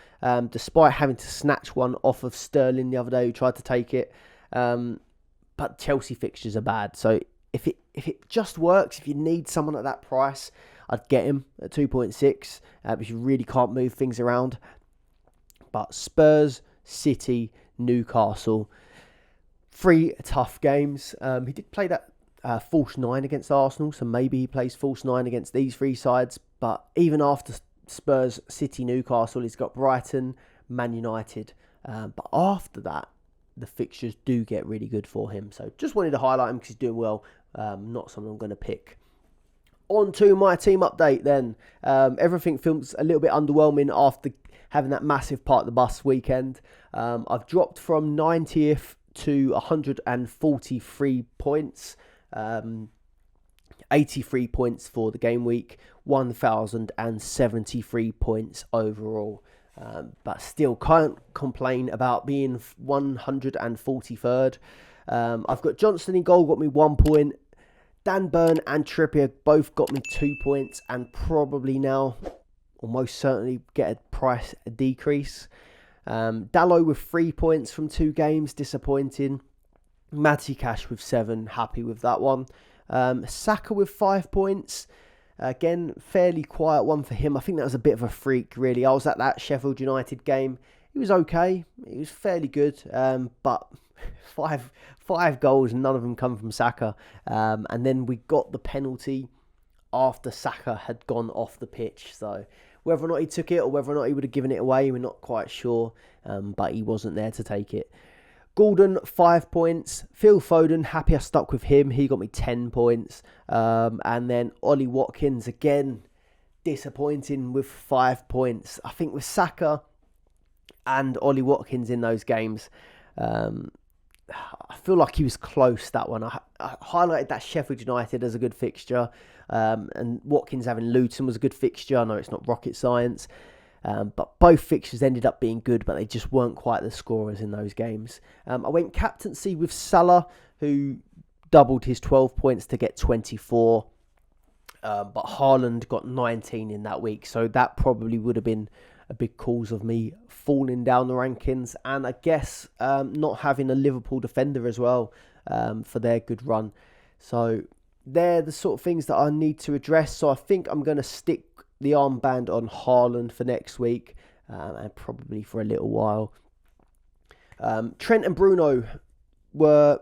despite having to snatch one off of Sterling the other day who tried to take it. But Chelsea fixtures are bad. So if it just works, if you need someone at that price, I'd get him at 2.6 because you really can't move things around. But Spurs, City, Newcastle, 3 tough games. He did play that false 9 against Arsenal, so maybe he plays false 9 against these 3 sides. But even after Spurs, City, Newcastle, he's got Brighton, Man United. But after that, the fixtures do get really good for him. So just wanted to highlight him because he's doing well. Not someone I'm going to pick. On to my team update then. Everything feels a little bit underwhelming after having that massive part of the bus weekend. I've dropped from 90th to 143 points. 83 points for the game week. 1,073 points overall. But still can't complain about being 143rd. I've got Johnston in goal, got me 1 point. Dan Burn and Trippier both got me 2 points and probably now almost certainly get a price decrease. Dalot with 3 points from 2 games, disappointing. Matty Cash with 7, happy with that one. Saka with 5 points. Again, fairly quiet one for him. I think that was a bit of a freak, really. I was at that Sheffield United game. He was okay. He was fairly good. But five goals, none of them come from Saka. And then we got the penalty after Saka had gone off the pitch. So whether or not he took it or whether or not he would have given it away, we're not quite sure. But he wasn't there to take it. Gordon, 5 points. Phil Foden, happy I stuck with him. He got me 10 points. And then Ollie Watkins, again, disappointing with 5 points. I think with Saka and Ollie Watkins in those games, I feel like he was close, that one. I highlighted that Sheffield United as a good fixture. And Watkins having Luton was a good fixture. I know it's not rocket science. But both fixtures ended up being good, but they just weren't quite the scorers in those games. I went captaincy with Salah, who doubled his 12 points to get 24. But Haaland got 19 in that week, so that probably would have been a big cause of me falling down the rankings. And I guess not having a Liverpool defender as well for their good run. So they're the sort of things that I need to address. So I think I'm going to stick the armband on Haaland for next week and probably for a little while. Trent and Bruno were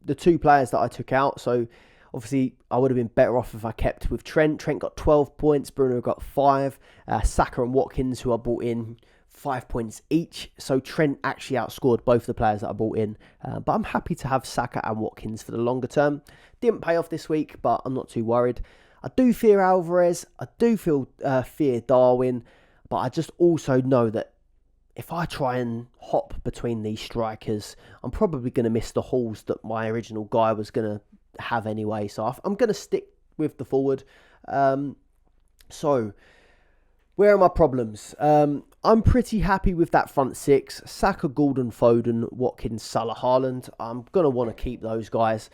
the 2 players that I took out. So obviously I would have been better off if I kept with Trent. Trent got 12 points. Bruno got 5. Saka and Watkins, who I bought in, 5 points each. So Trent actually outscored both the players that I bought in. But I'm happy to have Saka and Watkins for the longer term. Didn't pay off this week, but I'm not too worried. I do fear Alvarez. I do fear Darwin. But I just also know that if I try and hop between these strikers, I'm probably going to miss the hauls that my original guy was going to have anyway. So I'm going to stick with the forward. So where are my problems? I'm pretty happy with that front 6. Saka, Gordon, Foden, Watkins, Salah, Haaland. I'm going to want to keep those guys.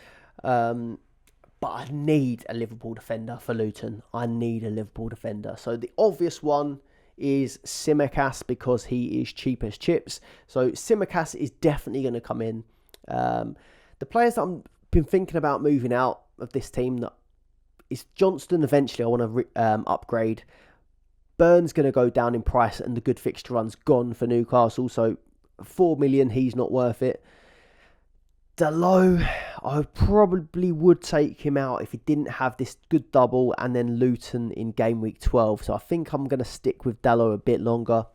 But I need a Liverpool defender for Luton. I need a Liverpool defender. So the obvious one is Tsimikas because he is cheap as chips. So Tsimikas is definitely going to come in. The players that I've been thinking about moving out of this team that is Johnston. Eventually I want to upgrade. Burn's going to go down in price and the good fixture run's gone for Newcastle. So 4 million, he's not worth it. Dalot, I probably would take him out if he didn't have this good double and then Luton in game week 12. So I think I'm going to stick with Dalot a bit longer.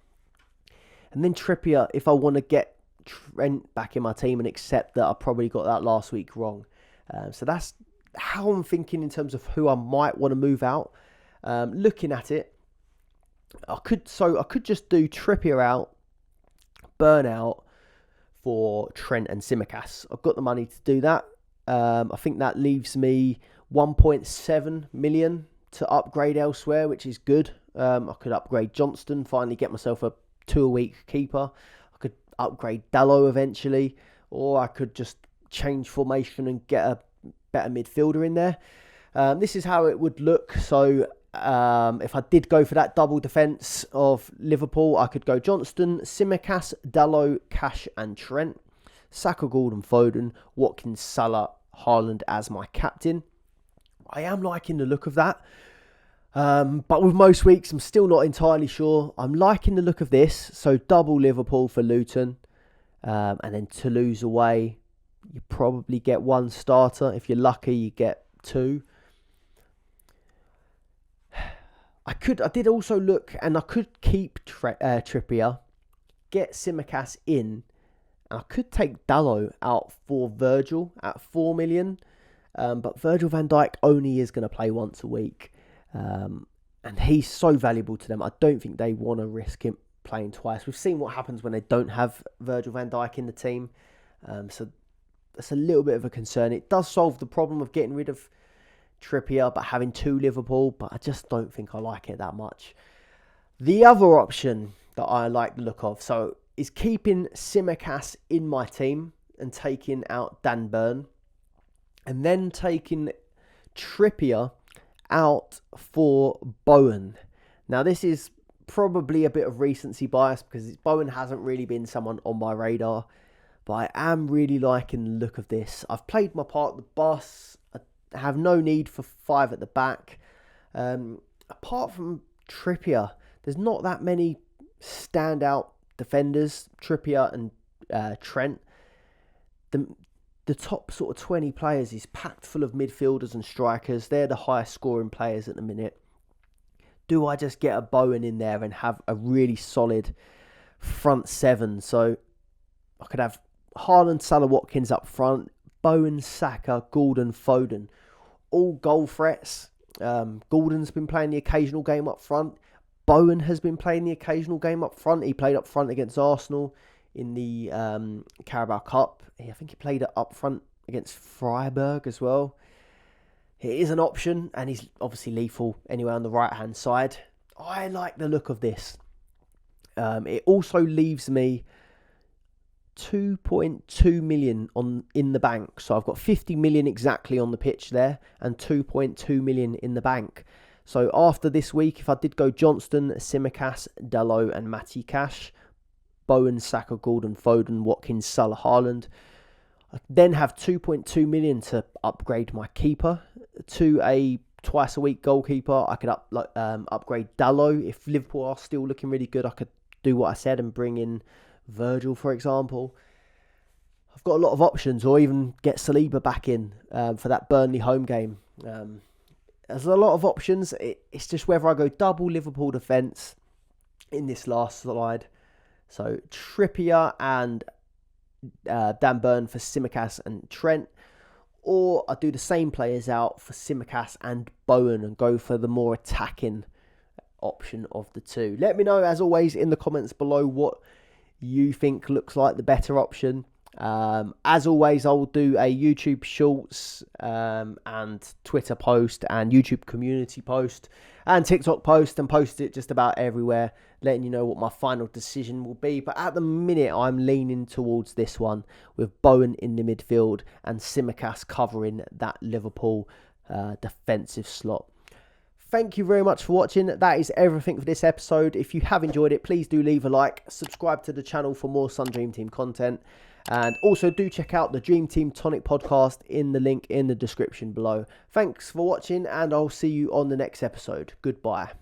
And then Trippier, if I want to get Trent back in my team and accept that I probably got that last week wrong. So that's how I'm thinking in terms of who I might want to move out. Looking at it, I could just do Trippier out, Burn out, for Trent and Tsimikas. I've got the money to do that. I think that leaves me 1.7 million to upgrade elsewhere, which is good. I could upgrade Johnston, finally get myself a 2-a-week keeper. I could upgrade Dalot eventually, or I could just change formation and get a better midfielder in there. This is how it would look. So if I did go for that double defence of Liverpool, I could go Johnston, Tsimikas, Dalot, Cash and Trent, Saka, Gordon, Foden, Watkins, Salah, Haaland as my captain. I am liking the look of that. But with most weeks, I'm still not entirely sure. I'm liking the look of this. So double Liverpool for Luton. And then Toulouse away. You probably get one starter. If you're lucky, you get two. I did also look, and I could keep Trippier, get Tsimikas in, and I could take Dalot out for Virgil at 4 million. But Virgil van Dijk only is going to play once a week. And he's so valuable to them. I don't think they want to risk him playing twice. We've seen what happens when they don't have Virgil van Dijk in the team. So that's a little bit of a concern. It does solve the problem of getting rid of Trippier, but having two Liverpool, but I just don't think I like it that much. The other option that I like the look of, so is keeping Tsimikas in my team and taking out Dan Burn, and then taking Trippier out for Bowen. Now this is probably a bit of recency bias because Bowen hasn't really been someone on my radar, but I am really liking the look of this. I've played my part, the boss. I have no need for 5 at the back. Apart from Trippier, there's not that many standout defenders. Trippier and Trent. The top sort of 20 players is packed full of midfielders and strikers. They're the highest scoring players at the minute. Do I just get a Bowen in there and have a really solid front 7? So I could have Haaland, Salah, Watkins up front, Bowen, Saka, Gordon, Foden, all goal threats. Gordon's been playing the occasional game up front. Bowen has been playing the occasional game up front. He played up front against Arsenal in the Carabao Cup. I think he played up front against Freiburg as well. It is an option, and he's obviously lethal anyway on the right-hand side. I like the look of this. It also leaves me 2.2 million in the bank. So I've got 50 million exactly on the pitch there and 2.2 million in the bank. So after this week, if I did go Johnston, Tsimikas, Dalot and Matty Cash, Bowen, Saka, Gordon, Foden, Watkins, Salah, Haaland, I then have 2.2 million to upgrade my keeper to a twice a week goalkeeper. I could upgrade Dalot. If Liverpool are still looking really good, I could do what I said and bring in Virgil, for example. I've got a lot of options, or even get Saliba back in for that Burnley home game. There's a lot of options. It's just whether I go double Liverpool defence in this last slide. So Trippier and Dan Burn for Tsimikas and Trent, or I do the same players out for Tsimikas and Bowen and go for the more attacking option of the two. Let me know, as always, in the comments below what you think looks like the better option. As always, I'll do a YouTube Shorts and Twitter post and YouTube community post and TikTok post, and post it just about everywhere, letting you know what my final decision will be. But at the minute, I'm leaning towards this one with Bowen in the midfield and Tsimikas covering that Liverpool defensive slot. Thank you very much for watching. That is everything for this episode. If you have enjoyed it, please do leave a like. Subscribe to the channel for more Sun Dream Team content. And also do check out the Dream Team Tonic podcast in the link in the description below. Thanks for watching, and I'll see you on the next episode. Goodbye.